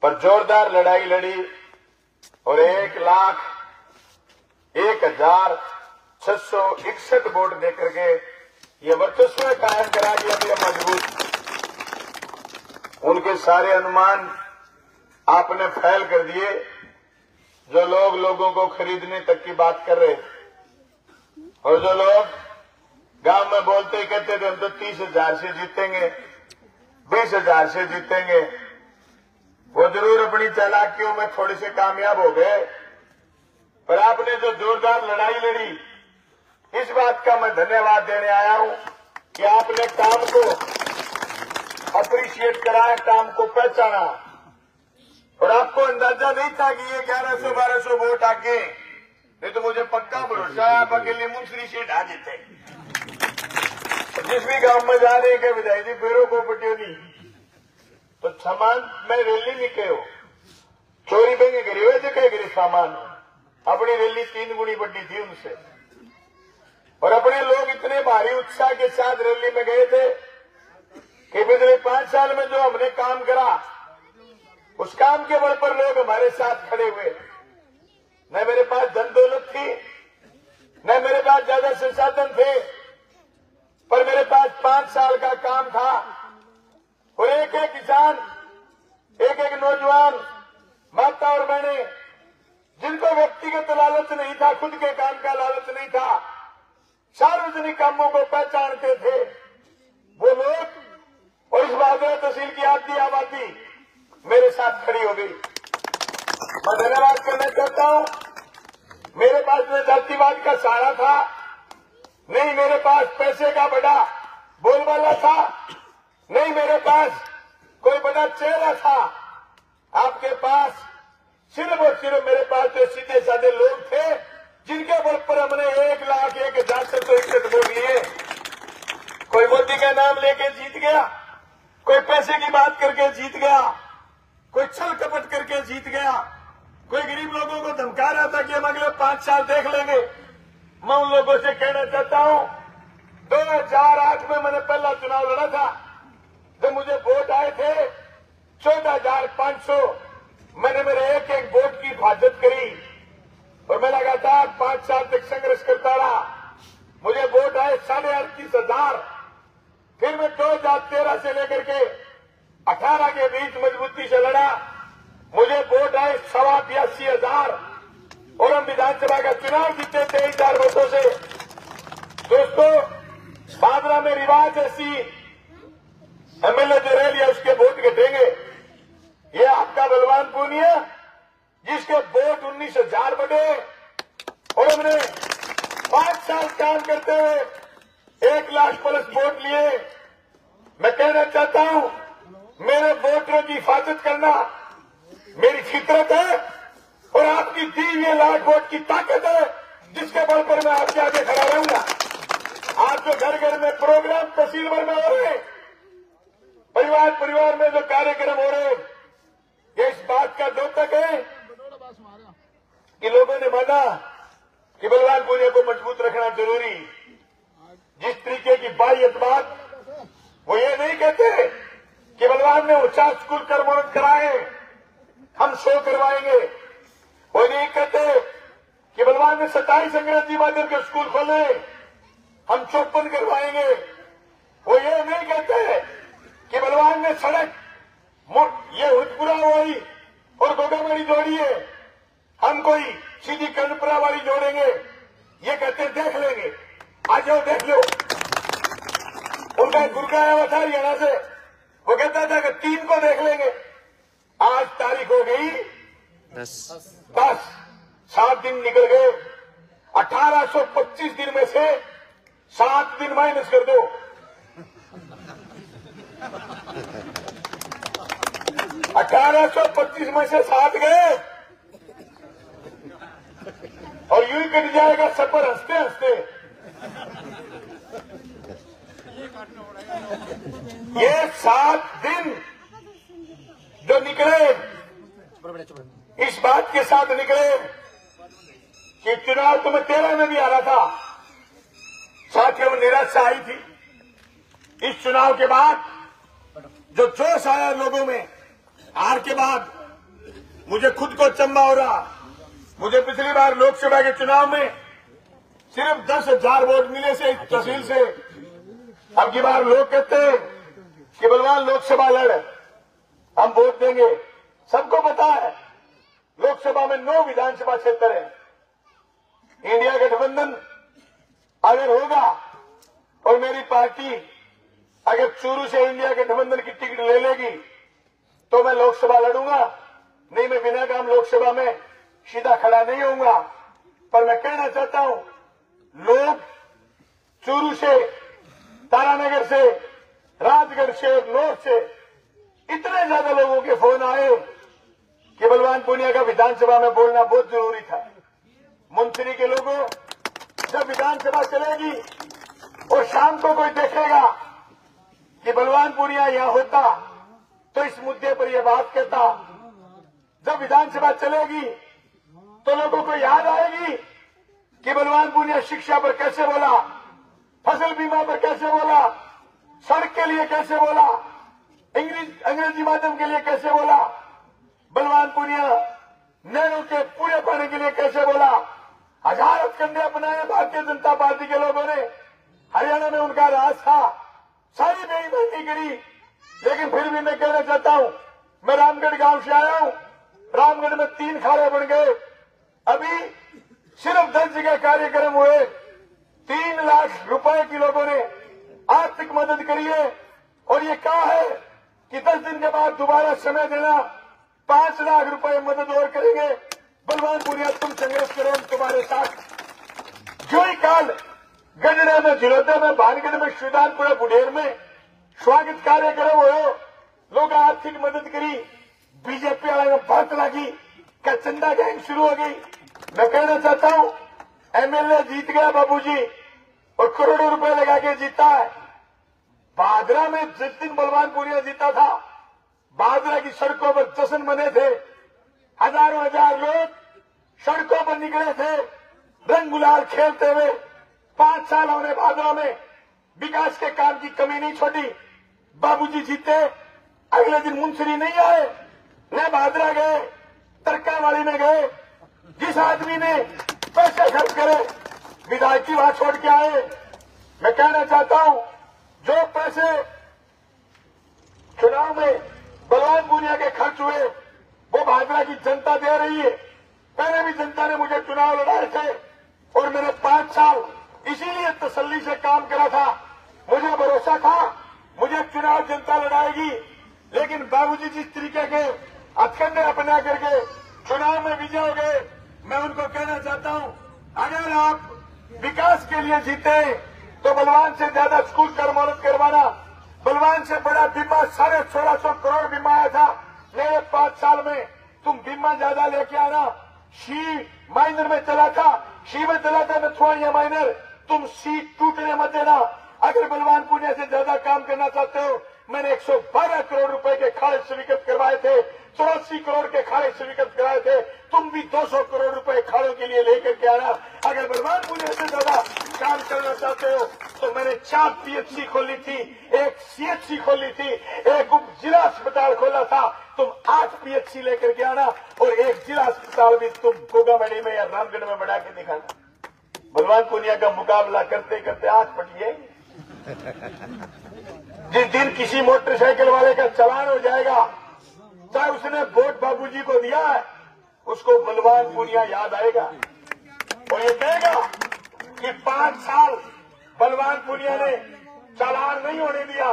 पर जोरदार लड़ाई लड़ी और 1,01,661 वोट देकर के ये वर्चस्व कायम करा दिया गया मजबूत। उनके सारे अनुमान आपने फैल कर दिए। जो लोग लोगों को खरीदने तक की बात कर रहे और जो लोग गांव में बोलते ही कहते थे हम तो 30,000 से जीतेंगे, 20,000 से जीतेंगे, वो जरूर अपनी चालाकियों में थोड़े से कामयाब हो गए। पर आपने जो जोरदार लड़ाई लड़ी, इस बात का मैं धन्यवाद देने आया हूं कि आपने काम को अप्रिशिएट कराया, काम को पहचाना। और आपको अंदाजा नहीं था कि ये 1100-1200 वोट आके, नहीं तो मुझे पक्का भरोसा है आप अकेले मुंसरी सीट आ जीते। जिस भी गांव में जा रहे हैं विधायक जी फेरो को पटियोनी तो सामान में रैली निकले चोरी बेंगे करी हुए थे कई सामान अपनी रैली 3 गुनी बड़ी थी उनसे। और अपने लोग इतने भारी उत्साह के साथ रैली में गए थे कि पिछले 5 साल में जो हमने काम करा उस काम के बल पर लोग हमारे साथ खड़े हुए। न मेरे पास धन दौलत थी, न मेरे पास ज्यादा संसाधन थे, पर मेरे पास 5 साल का काम था। और एक एक किसान, एक एक नौजवान, माता और बहनें, जिनको व्यक्तिगत लालच नहीं था, खुद के काम का लालच नहीं था, सार्वजनिक कामों को पहचानते थे, वो लोग और इस बादरा तहसील की आधी आबादी मेरे साथ खड़ी हो गई। मैं धन्यवाद करना चाहता हूं। मेरे पास में जातिवाद का सहारा था नहीं, मेरे पास पैसे का बड़ा बोलबाला था नहीं, मेरे पास कोई बड़ा चेहरा था। आपके पास सिर्फ और सिर्फ मेरे पास जो सीधे साधे लोग थे जिनके बल पर हमने 1,01,761 वोट लिए। कोई मोदी का नाम लेके जीत गया, कोई पैसे की बात करके जीत गया, कोई छल कपट करके जीत गया, कोई गरीब लोगों को धमका रहा था कि हम अगले 5 साल देख लेंगे। मैं उन लोगों से कहना चाहता हूं 2008 में मैंने पहला चुनाव लड़ा था। जब मुझे वोट आए थे 14,500, मैंने मेरे एक एक वोट की हिफाजत करी और मैं लगातार 5 साल तक संघर्ष करता रहा। मुझे वोट आए 38,500। फिर मैं 2013 से लेकर के 18 के बीच मजबूती से लड़ा। मुझे वोट आए 82,000 और हम विधानसभा का चुनाव जीते 23,000 वोटों से। दोस्तों, बादरा में रिवाज ऐसी एमएलए जो रह लिया उसके वोट घटेंगे। ये आपका बलवान पूनिया जिसके वोट 19,000 बढ़े और हमने 5 साल काम करते हुए 1 लाख प्लस वोट लिए। मैं कहना चाहता हूं मेरे वोटरों की हिफाजत करना मेरी फितरत है और आपकी दी हुई लाख वोट की ताकत है जिसके बल पर मैं आपके आगे खड़ा रहूंगा। आज जो घर घर में प्रोग्राम तहसील भर में हो रहे हैं, परिवार परिवार में जो कार्यक्रम हो रहे हैं, ये इस बात का द्योतक है कि लोगों ने माना कि बलवान पूनिया को मजबूत रखना जरूरी। जिस तरीके की बायत बात, वो ये नहीं कहते कि बलवान ने 50 स्कूल कर्मोन्नत कराए, हम 100 करवाएंगे। वो नहीं कहते कि बलवान ने 27 अंग्रेजी माध्यम के स्कूल खोले, हम 54 करवाएंगे। वो ये नहीं कहते कि बलवान ने सड़क ये हुजपुरा वाली और गोगामड़ी जोड़ी है, हम कोई सीधी कर्णपुरा वाली जोड़ेंगे। ये कहते देख लेंगे, आ जाओ देख लो। उनका गुरगा आया हुआ था हरियाणा से, वो कहता था कि 3 को देख लेंगे। आज तारीख हो गई 10, 7 दिन निकल गए। 1825 दिन में से 7 दिन माइनस कर दो, 1825 में से 7 गए और यूं ही कट जाएगा सफर हंसते हंसते। ये 7 दिन जो निकले इस बात के साथ निकले कि चुनाव तो मैं 13 में भी आ रहा था, साथियों में निराशा आई थी। इस चुनाव के बाद जो जोश आया लोगों में, हार के बाद मुझे खुद को अचंभा हो रहा। मुझे पिछली बार लोकसभा के चुनाव में सिर्फ 10,000 वोट मिले से तहसील से। अब की बार लोग कहते हैं कि बलवान लोकसभा लड़, हम वोट देंगे। सबको पता है लोकसभा में 9 विधानसभा क्षेत्र है। इंडिया गठबंधन अगर होगा और मेरी पार्टी अगर चूरू से इंडिया गठबंधन की टिकट ले लेगी तो मैं लोकसभा लड़ूंगा, नहीं मैं बिना काम लोकसभा में सीधा खड़ा नहीं होऊंगा। पर मैं कहना चाहता हूं, लोग चूरू से, तारानगर से, राजगढ़ से और नॉर्थ से इतने ज्यादा लोगों के फोन आए कि बलवान पूनिया का विधानसभा में बोलना बहुत जरूरी था। मुंसरी के लोगों, जब विधानसभा चलेगी और शाम को कोई देखेगा कि बलवान पूनिया यहां होता तो इस मुद्दे पर यह बात कहता। जब विधानसभा चलेगी तो लोगों को याद आएगी कि बलवान पूनिया शिक्षा पर कैसे बोला, फसल बीमा पर कैसे बोला, सड़क के लिए कैसे बोला, अंग्रेजी माध्यम के लिए कैसे बोला, बलवान पूनिया नहरों के पूरे पानी के लिए कैसे बोला। 1000 हथकंडे अपनाए भारतीय जनता पार्टी के लोगों ने। हरियाणा में उनका राज था, सारी बेईमानी करी, लेकिन फिर भी मैं कहना चाहता हूं, मैं रामगढ़ गांव से आया हूं। रामगढ़ में 3 खाड़े बन गए। अभी सिर्फ 10 जगह कार्यक्रम हुए। 3 लाख रुपए की लोगों ने आर्थिक मदद करी है और ये कहा है कि 10 दिन के बाद दोबारा समय देना, 5 लाख रुपए मदद और करेंगे। बलवान पूनिया तुम संघर्ष करो, हम तुम्हारे साथ। जो ही काल गढ़ड़ा में, झिरोदा में, भानगढ़ में, श्रीदानपुरा, बुढ़ेर में स्वागत कार्यक्रम हो, लोग आर्थिक मदद करी। बीजेपी वाले में बात लगी क्या चंदा गैंग शुरू हो गई। मैं कहना चाहता हूं, एमएलए जीत गया बाबूजी और करोड़ों रुपए लगा के जीता है। भादरा में जिस दिन बलवान पूनिया जीता था, भादरा की सड़कों पर जश्न बने थे। हजारों हजार लोग सड़कों पर निकले थे रंग गुलाल खेलते हुए। 5 साल हमने भादरा में विकास के काम की कमी नहीं छोड़ी। बाबूजी जीते, अगले दिन मुंसरी नहीं आए, न भादरा गए, तरकावाली में गए। जिस आदमी ने पैसे खर्च करे विधायकी वहां छोड़ के आए। मैं कहना चाहता हूं, जो पैसे चुनाव में बलवान पूनिया के खर्च हुए वो भादरा की जनता दे रही है। पहले भी जनता ने मुझे चुनाव लड़ाए थे और मैंने 5 साल इसीलिए तसल्ली से काम करा था। मुझे भरोसा था मुझे चुनाव जनता लड़ाएगी। लेकिन बाबूजी जिस तरीके के हथकंडे अपना करके चुनाव में विजय हो गए, मैं उनको कहना चाहता हूं, अगर आप विकास के लिए जीते तो बलवान से ज्यादा स्कूल कर्मोन्नत करवाना, बलवान से बड़ा बीमा 1650 करोड़ बीमा आया था मेरे 5 साल में। तुम बीमा ज्यादा लेके आना। शी माइनर में चला था, शी में चला था नथुआनिया माइनर। तुम सी टूटने मत देना। अगर बलवान पूनिया से ज्यादा काम करना चाहते हो, मैंने 112 करोड़ रुपए के खाड़े स्वीकृत करवाए थे, 84 करोड़ के खाड़े स्वीकृत कराए थे। तुम भी 200 करोड़ रुपए खाड़ों के लिए लेकर के आना। अगर बलवान पूनिया से ज्यादा काम करना चाहते हो तो मैंने 4 पीएचसी खोली थी, 1 सीएचसी खोली थी, 1 उप जिला अस्पताल खोला था। तुम 8 पीएचसी लेकर के आना और 1 जिला अस्पताल भी तुम गोगामड़ी में या रामगढ़ में बना के दिखाना। बलवान पूनिया का मुकाबला करते करते आंख फटिए। जिस दिन किसी मोटरसाइकिल वाले का चालान हो जाएगा, चाहे उसने वोट बाबूजी को दिया है, उसको बलवान पूनिया याद आएगा और ये कहेगा कि 5 साल बलवान पूनिया ने चालान नहीं होने दिया।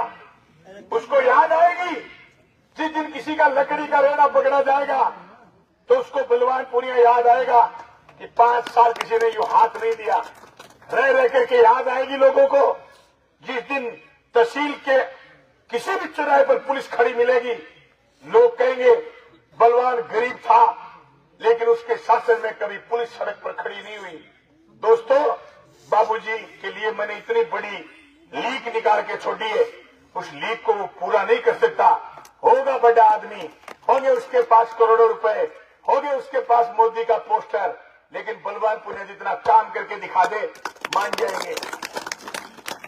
उसको याद आएगी जिस दिन किसी का लकड़ी का रेड़ा पकड़ा जाएगा तो उसको बलवान पूनिया याद आएगा कि 5 साल किसी ने यूं हाथ नहीं दिया। रह रह करके याद आएगी लोगों को जिस दिन तहसील के किसी भी चौराहे पर पुलिस खड़ी मिलेगी। लोग कहेंगे बलवान गरीब था लेकिन उसके शासन में कभी पुलिस सड़क पर खड़ी नहीं हुई। दोस्तों, बाबूजी के लिए मैंने इतनी बड़ी लीक निकाल के छोड़ी है, उस लीक को वो पूरा नहीं कर सकता। होगा बड़ा आदमी, होंगे उसके पास करोड़ों रुपए, होंगे उसके पास मोदी का पोस्टर, लेकिन बलवान पूनिया जितना काम करके दिखा दे मान जाएंगे।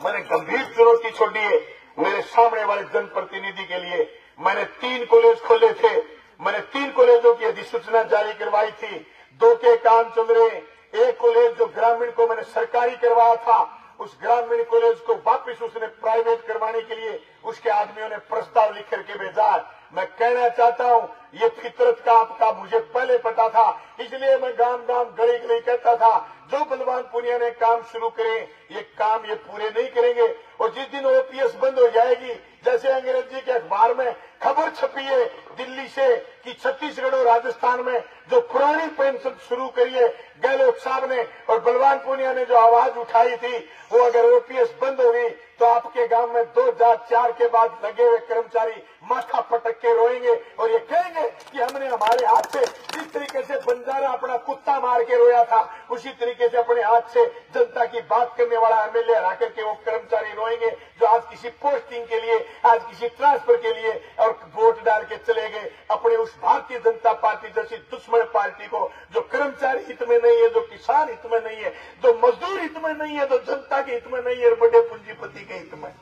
मैंने गंभीर चुनौती छोड़ी है मेरे सामने वाले जनप्रतिनिधि के लिए। मैंने 3 कॉलेज खोले थे, मैंने 3 कॉलेजों की अधिसूचना जारी करवाई थी, 2 के काम चल रहे। एक कॉलेज जो ग्रामीण को मैंने सरकारी करवाया था, उस ग्रामीण कॉलेज को वापस उसने प्राइवेट करवाने के लिए उसके आदमियों ने प्रस्ताव लिख करके भेजा। मैं कहना चाहता हूं, ये फितरत का आपका मुझे पहले पता था, इसलिए मैं गांव गांव गली गली कहता था, जो बलवान पुनिया ने काम शुरू करे ये काम ये पूरे नहीं करेंगे। और जिस दिन ओपीएस बंद हो जाएगी, जैसे अंग्रेजी के अखबार में खबर छपी है दिल्ली से कि छत्तीसगढ़ और राजस्थान में जो पुरानी पेंशन शुरू करी है गहलोत साहब ने और बलवान पुनिया ने जो आवाज उठाई थी, वो अगर ओपीएस बंद हो गई तो आपके गांव में 2004 के बाद लगे हुए कर्मचारी माथा पटक के रोएंगे और ये कहेंगे कि हमने हमारे हाथ से जिस तरीके से बंजारा अपना कुत्ता मार के रोया था, उसी तरीके से अपने हाथ से जनता की बात करने वाला एमएलए हरा करके वो कर्मचारी रोएंगे जो आज किसी पोस्टिंग के लिए, आज किसी ट्रांसफर के लिए और वोट डाल के चले गए अपने उस भारतीय जनता पार्टी जैसी दुश्मन पार्टी को, जो कर्मचारी हित में नहीं है, जो किसान हित में नहीं है, जो मजदूर हित में नहीं है, जो जनता के हित में नहीं है और बड़े पूंजीपति के हित में।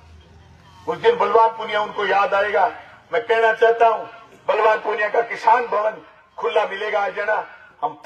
उस दिन बलवान पुनिया उनको याद आएगा। मैं कहना चाहता हूं, बलवान पुनिया का किसान भवन खुला मिलेगा आज ना हम